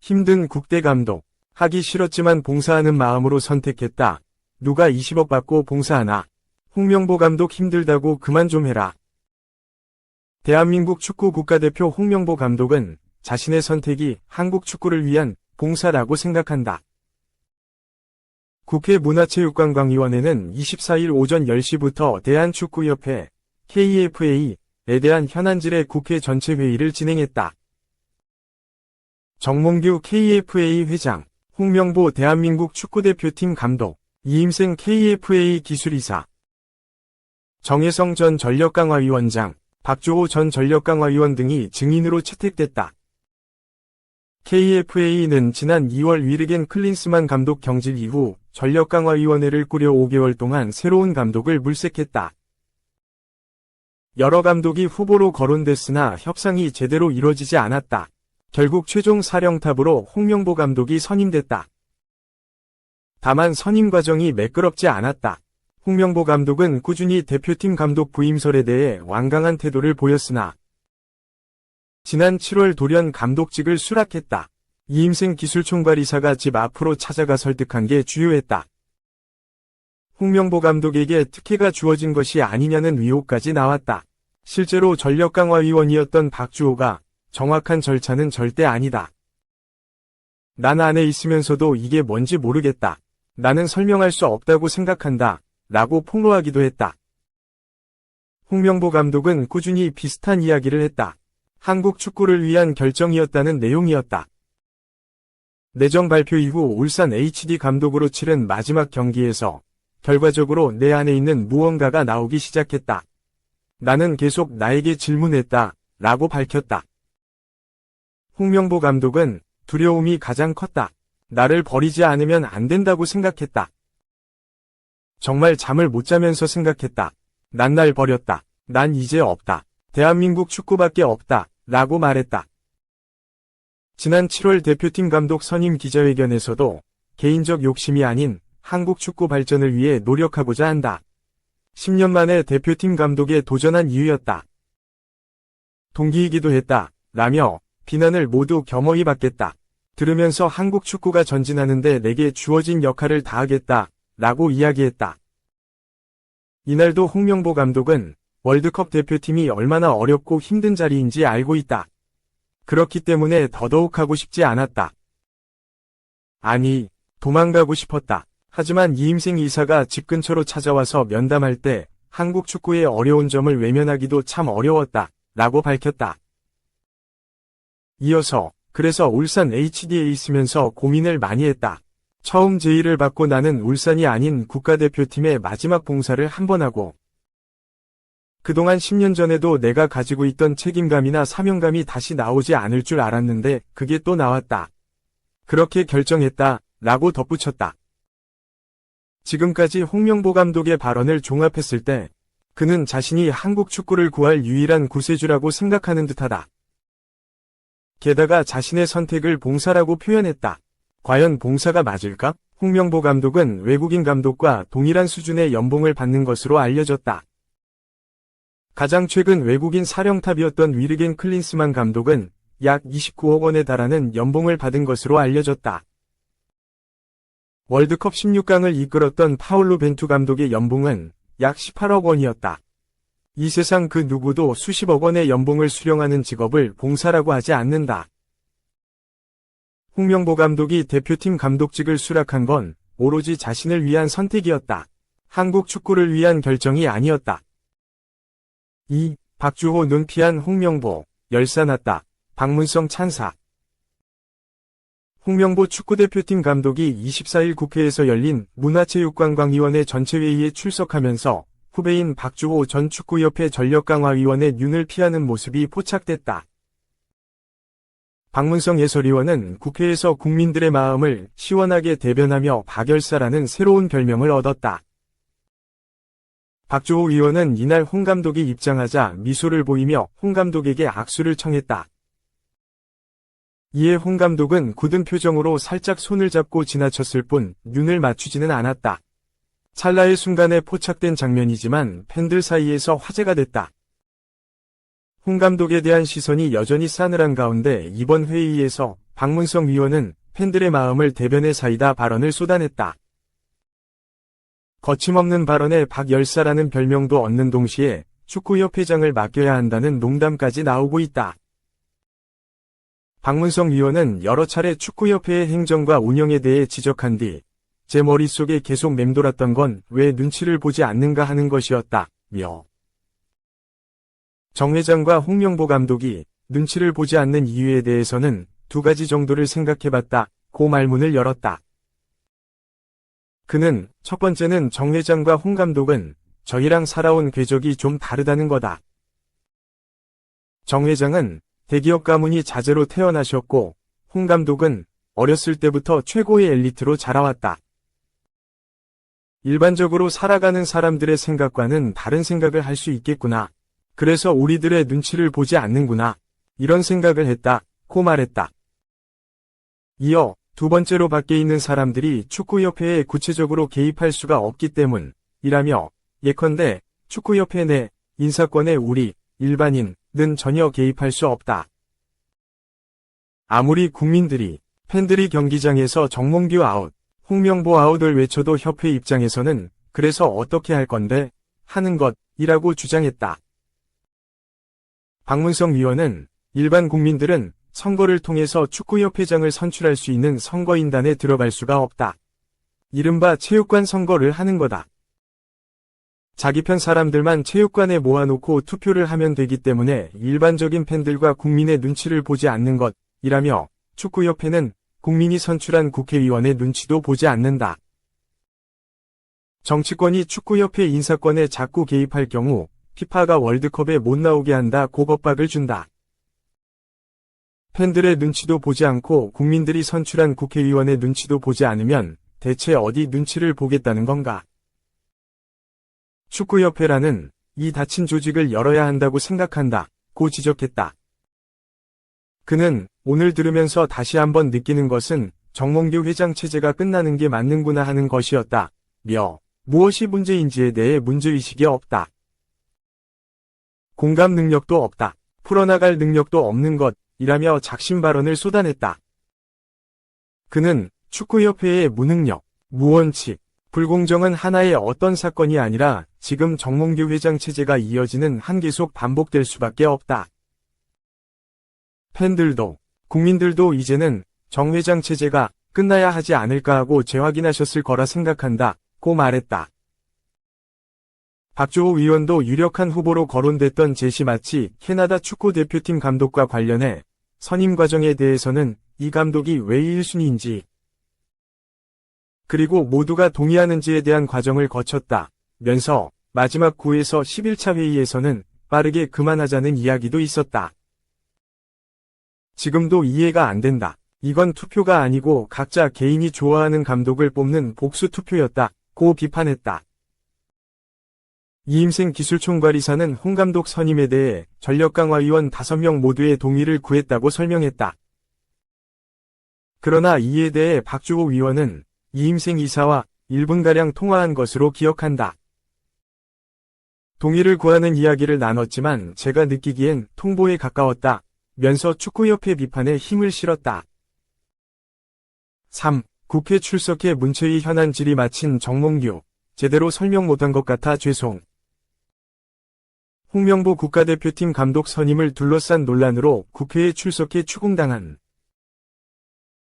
힘든 국대 감독. 하기 싫었지만 봉사하는 마음으로 선택했다. 누가 20억 받고 봉사하나. 홍명보 감독 힘들다고 그만 좀 해라. 대한민국 축구 국가대표 홍명보 감독은 자신의 선택이 한국 축구를 위한 봉사라고 생각한다. 국회 문화체육관광위원회는 24일 오전 10시부터 대한축구협회 KFA에 대한 현안질의 국회 전체 회의를 진행했다. 정몽규 KFA 회장, 홍명보 대한민국 축구대표팀 감독, 이임생 KFA 기술이사, 정혜성 전 전력강화위원장, 박주호 전 전력강화위원 등이 증인으로 채택됐다. KFA는 지난 2월 위르겐 클린스만 감독 경질 이후 전력강화위원회를 꾸려 5개월 동안 새로운 감독을 물색했다. 여러 감독이 후보로 거론됐으나 협상이 제대로 이뤄지지 않았다. 결국 최종 사령탑으로 홍명보 감독이 선임됐다. 다만 선임 과정이 매끄럽지 않았다. 홍명보 감독은 꾸준히 대표팀 감독 부임설에 대해 완강한 태도를 보였으나 지난 7월 돌연 감독직을 수락했다. 이임생 기술총괄이사가 집 앞으로 찾아가 설득한 게 주요했다. 홍명보 감독에게 특혜가 주어진 것이 아니냐는 의혹까지 나왔다. 실제로 전력강화위원이었던 박주호가 정확한 절차는 절대 아니다. 난 안에 있으면서도 이게 뭔지 모르겠다. 나는 설명할 수 없다고 생각한다. 라고 폭로하기도 했다. 홍명보 감독은 꾸준히 비슷한 이야기를 했다. 한국 축구를 위한 결정이었다는 내용이었다. 내정 발표 이후 울산 HD 감독으로 치른 마지막 경기에서 결과적으로 내 안에 있는 무언가가 나오기 시작했다. 나는 계속 나에게 질문했다. 라고 밝혔다. 홍명보 감독은 두려움이 가장 컸다. 나를 버리지 않으면 안 된다고 생각했다. 정말 잠을 못 자면서 생각했다. 난 날 버렸다. 난 이제 없다. 대한민국 축구밖에 없다. 라고 말했다. 지난 7월 대표팀 감독 선임 기자회견에서도 개인적 욕심이 아닌 한국 축구 발전을 위해 노력하고자 한다. 10년 만에 대표팀 감독에 도전한 이유였다. 동기이기도 했다. 라며 비난을 모두 겸허히 받겠다. 들으면서 한국 축구가 전진하는데 내게 주어진 역할을 다하겠다. 라고 이야기했다. 이날도 홍명보 감독은 월드컵 대표팀이 얼마나 어렵고 힘든 자리인지 알고 있다. 그렇기 때문에 더더욱 하고 싶지 않았다. 아니, 도망가고 싶었다. 하지만 이임생 이사가 집 근처로 찾아와서 면담할 때 한국 축구의 어려운 점을 외면하기도 참 어려웠다. 라고 밝혔다. 이어서 그래서 울산 HD에 있으면서 고민을 많이 했다. 처음 제의를 받고 나는 울산이 아닌 국가대표팀의 마지막 봉사를 한 번 하고 그동안 10년 전에도 내가 가지고 있던 책임감이나 사명감이 다시 나오지 않을 줄 알았는데 그게 또 나왔다. 그렇게 결정했다. 라고 덧붙였다. 지금까지 홍명보 감독의 발언을 종합했을 때 그는 자신이 한국 축구를 구할 유일한 구세주라고 생각하는 듯하다. 게다가 자신의 선택을 봉사라고 표현했다. 과연 봉사가 맞을까? 홍명보 감독은 외국인 감독과 동일한 수준의 연봉을 받는 것으로 알려졌다. 가장 최근 외국인 사령탑이었던 위르겐 클린스만 감독은 약 29억 원에 달하는 연봉을 받은 것으로 알려졌다. 월드컵 16강을 이끌었던 파울루 벤투 감독의 연봉은 약 18억 원이었다. 이 세상 그 누구도 수십억 원의 연봉을 수령하는 직업을 봉사라고 하지 않는다. 홍명보 감독이 대표팀 감독직을 수락한 건 오로지 자신을 위한 선택이었다. 한국 축구를 위한 결정이 아니었다. 2. 박주호 눈 피한 홍명보, 열사났다. 박문성 찬사. 홍명보 축구대표팀 감독이 24일 국회에서 열린 문화체육관광위원회 전체회의에 출석하면서 후배인 박주호 전 축구협회 전력강화위원의 눈을 피하는 모습이 포착됐다. 박문성 해설위원은 국회에서 국민들의 마음을 시원하게 대변하며 박열사라는 새로운 별명을 얻었다. 박주호 위원은 이날 홍 감독이 입장하자 미소를 보이며 홍 감독에게 악수를 청했다. 이에 홍 감독은 굳은 표정으로 살짝 손을 잡고 지나쳤을 뿐 눈을 맞추지는 않았다. 찰나의 순간에 포착된 장면이지만 팬들 사이에서 화제가 됐다. 홍 감독에 대한 시선이 여전히 싸늘한 가운데 이번 회의에서 박문성 위원은 팬들의 마음을 대변해 사이다 발언을 쏟아냈다. 거침없는 발언에 박열사라는 별명도 얻는 동시에 축구협회장을 맡겨야 한다는 농담까지 나오고 있다. 박문성 위원은 여러 차례 축구협회의 행정과 운영에 대해 지적한 뒤 제 머릿속에 계속 맴돌았던 건 왜 눈치를 보지 않는가 하는 것이었다. 며 정 회장과 홍명보 감독이 눈치를 보지 않는 이유에 대해서는 두 가지 정도를 생각해봤다. 고 말문을 열었다. 그는 첫 번째는 정 회장과 홍 감독은 저희랑 살아온 궤적이 좀 다르다는 거다. 정 회장은 대기업 가문이 자제로 태어나셨고 홍 감독은 어렸을 때부터 최고의 엘리트로 자라왔다. 일반적으로 살아가는 사람들의 생각과는 다른 생각을 할 수 있겠구나. 그래서 우리들의 눈치를 보지 않는구나. 이런 생각을 했다. 고 말했다. 이어 두 번째로 밖에 있는 사람들이 축구협회에 구체적으로 개입할 수가 없기 때문이라며 예컨대 축구협회 내 인사권에 우리 일반인은 전혀 개입할 수 없다. 아무리 국민들이 팬들이 경기장에서 정몽규 아웃, 홍명보 아웃을 외쳐도 협회 입장에서는 그래서 어떻게 할 건데 하는 것이라고 주장했다. 박문성 위원은 일반 국민들은 선거를 통해서 축구협회장을 선출할 수 있는 선거인단에 들어갈 수가 없다. 이른바 체육관 선거를 하는 거다. 자기 편 사람들만 체육관에 모아놓고 투표를 하면 되기 때문에 일반적인 팬들과 국민의 눈치를 보지 않는 것이라며 축구협회는 국민이 선출한 국회의원의 눈치도 보지 않는다. 정치권이 축구협회 인사권에 자꾸 개입할 경우 피파가 월드컵에 못 나오게 한다고 겁박을 준다. 팬들의 눈치도 보지 않고 국민들이 선출한 국회의원의 눈치도 보지 않으면 대체 어디 눈치를 보겠다는 건가? 축구협회라는 이 닫힌 조직을 열어야 한다고 생각한다고 지적했다. 그는 오늘 들으면서 다시 한번 느끼는 것은 정몽규 회장 체제가 끝나는 게 맞는구나 하는 것이었다. 며 무엇이 문제인지에 대해 문제의식이 없다. 공감 능력도 없다. 풀어나갈 능력도 없는 것이라며 작심 발언을 쏟아냈다. 그는 축구협회의 무능력, 무원칙, 불공정은 하나의 어떤 사건이 아니라 지금 정몽규 회장 체제가 이어지는 한 계속 반복될 수밖에 없다. 팬들도 국민들도 이제는 정 회장 체제가 끝나야 하지 않을까 하고 재확인하셨을 거라 생각한다고 말했다. 박주호 위원도 유력한 후보로 거론됐던 제시 마치 캐나다 축구대표팀 감독과 관련해 선임 과정에 대해서는 이 감독이 왜 1순위인지 그리고 모두가 동의하는지에 대한 과정을 거쳤다면서 마지막 9에서 11차 회의에서는 빠르게 그만하자는 이야기도 있었다. 지금도 이해가 안 된다. 이건 투표가 아니고 각자 개인이 좋아하는 감독을 뽑는 복수 투표였다고 비판했다. 이임생 기술총괄이사는 홍 감독 선임에 대해 전력강화위원 5명 모두의 동의를 구했다고 설명했다. 그러나 이에 대해 박주호 위원은 이임생 이사와 1분가량 통화한 것으로 기억한다. 동의를 구하는 이야기를 나눴지만 제가 느끼기엔 통보에 가까웠다. 면서 축구협회 비판에 힘을 실었다. 3. 국회 출석해 문체위 현안 질의 마친 정몽규. 제대로 설명 못한 것 같아 죄송. 홍명보 국가대표팀 감독 선임을 둘러싼 논란으로 국회에 출석해 추궁당한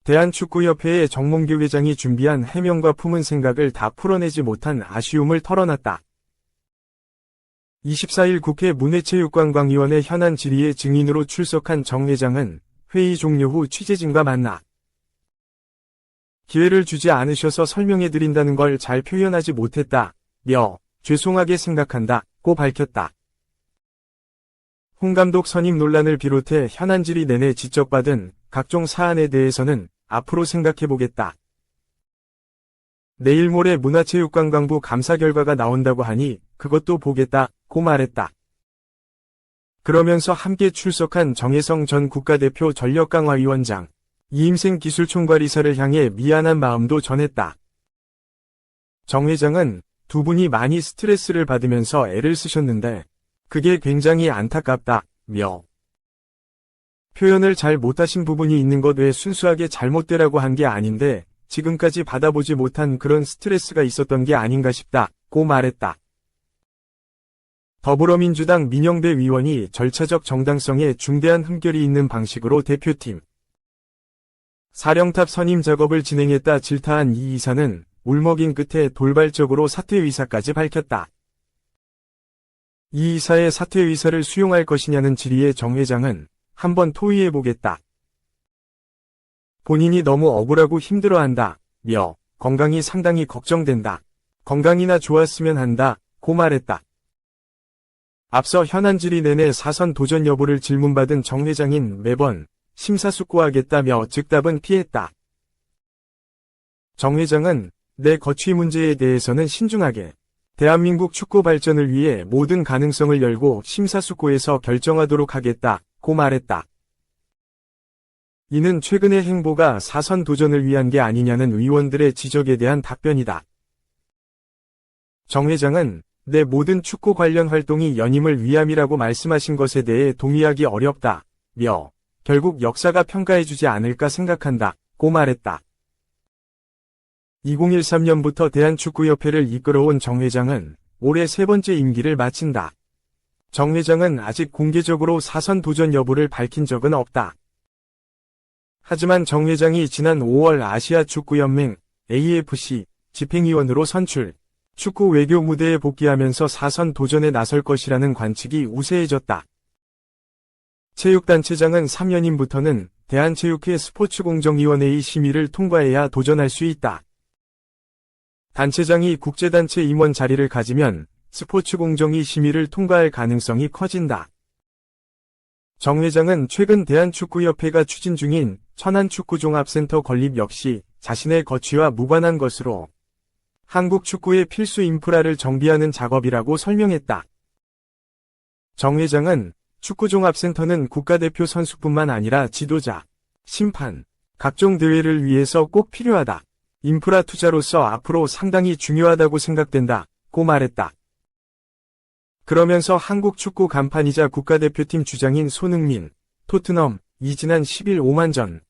대한축구협회의 정몽규 회장이 준비한 해명과 품은 생각을 다 풀어내지 못한 아쉬움을 털어놨다. 24일 국회 문화체육관광위원회 현안 질의에 증인으로 출석한 정 회장은 회의 종료 후 취재진과 만나 기회를 주지 않으셔서 설명해드린다는 걸 잘 표현하지 못했다며 죄송하게 생각한다고 밝혔다. 홍 감독 선임 논란을 비롯해 현안 질의 내내 지적받은 각종 사안에 대해서는 앞으로 생각해보겠다. 내일 모레 문화체육관광부 감사 결과가 나온다고 하니 그것도 보겠다고 말했다. 그러면서 함께 출석한 정혜성 전 국가대표 전력강화위원장, 이임생 기술총괄이사를 향해 미안한 마음도 전했다. 정 회장은 두 분이 많이 스트레스를 받으면서 애를 쓰셨는데 그게 굉장히 안타깝다. 며 표현을 잘 못하신 부분이 있는 것 외에 순수하게 잘못되라고 한 게 아닌데 지금까지 받아보지 못한 그런 스트레스가 있었던 게 아닌가 싶다고 말했다. 더불어민주당 민영배 위원이 절차적 정당성에 중대한 흠결이 있는 방식으로 대표팀 사령탑 선임 작업을 진행했다 질타한 이 이사는 울먹인 끝에 돌발적으로 사퇴 의사까지 밝혔다. 이 이사의 사퇴 의사를 수용할 것이냐는 질의에 정 회장은 한번 토의해보겠다. 본인이 너무 억울하고 힘들어한다. 며 건강이 상당히 걱정된다. 건강이나 좋았으면 한다. 고 말했다. 앞서 현안 질의 내내 사선 도전 여부를 질문받은 정 회장인 매번 심사숙고하겠다며 즉답은 피했다. 정 회장은 내 거취 문제에 대해서는 신중하게 대한민국 축구 발전을 위해 모든 가능성을 열고 심사숙고해서 결정하도록 하겠다고 말했다. 이는 최근의 행보가 사선 도전을 위한 게 아니냐는 의원들의 지적에 대한 답변이다. 정 회장은 내 모든 축구 관련 활동이 연임을 위함이라고 말씀하신 것에 대해 동의하기 어렵다. 며 결국 역사가 평가해주지 않을까 생각한다고 말했다. 2013년부터 대한축구협회를 이끌어온 정 회장은 올해 세 번째 임기를 마친다. 정 회장은 아직 공개적으로 사선 도전 여부를 밝힌 적은 없다. 하지만 정 회장이 지난 5월 아시아축구연맹 AFC 집행위원으로 선출, 축구 외교 무대에 복귀하면서 사선 도전에 나설 것이라는 관측이 우세해졌다. 체육단체장은 3년임부터는 대한체육회 스포츠공정위원회의 심의를 통과해야 도전할 수 있다. 단체장이 국제단체 임원 자리를 가지면 스포츠공정위 심의를 통과할 가능성이 커진다. 정 회장은 최근 대한축구협회가 추진 중인 천안축구종합센터 건립 역시 자신의 거취와 무관한 것으로 한국 축구의 필수 인프라를 정비하는 작업이라고 설명했다. 정 회장은 축구종합센터는 국가대표 선수뿐만 아니라 지도자, 심판, 각종 대회를 위해서 꼭 필요하다. 인프라 투자로서 앞으로 상당히 중요하다고 생각된다고 말했다. 그러면서 한국 축구 간판이자 국가대표팀 주장인 손흥민, 토트넘, 지난 10일 오만전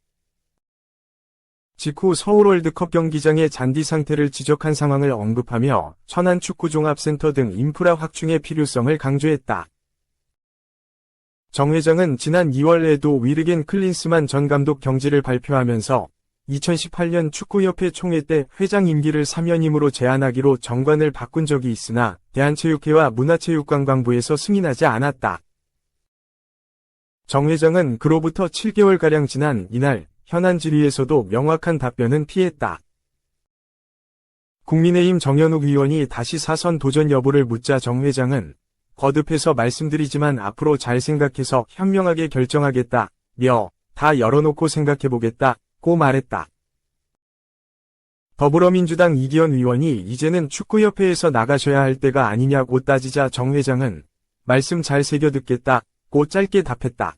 직후 서울 월드컵 경기장의 잔디 상태를 지적한 상황을 언급하며 천안축구종합센터 등 인프라 확충의 필요성을 강조했다. 정 회장은 지난 2월에도 위르겐 클린스만 전 감독 경질을 발표하면서 2018년 축구협회 총회 때 회장 임기를 3년임으로 제한하기로 정관을 바꾼 적이 있으나 대한체육회와 문화체육관광부에서 승인하지 않았다. 정 회장은 그로부터 7개월가량 지난 이날 현안 질의에서도 명확한 답변은 피했다. 국민의힘 정연욱 의원이 다시 사선 도전 여부를 묻자 정 회장은 거듭해서 말씀드리지만 앞으로 잘 생각해서 현명하게 결정하겠다며 다 열어놓고 생각해보겠다고 말했다. 더불어민주당 이기현 의원이 이제는 축구협회에서 나가셔야 할 때가 아니냐고 따지자 정 회장은 말씀 잘 새겨 듣겠다고 짧게 답했다.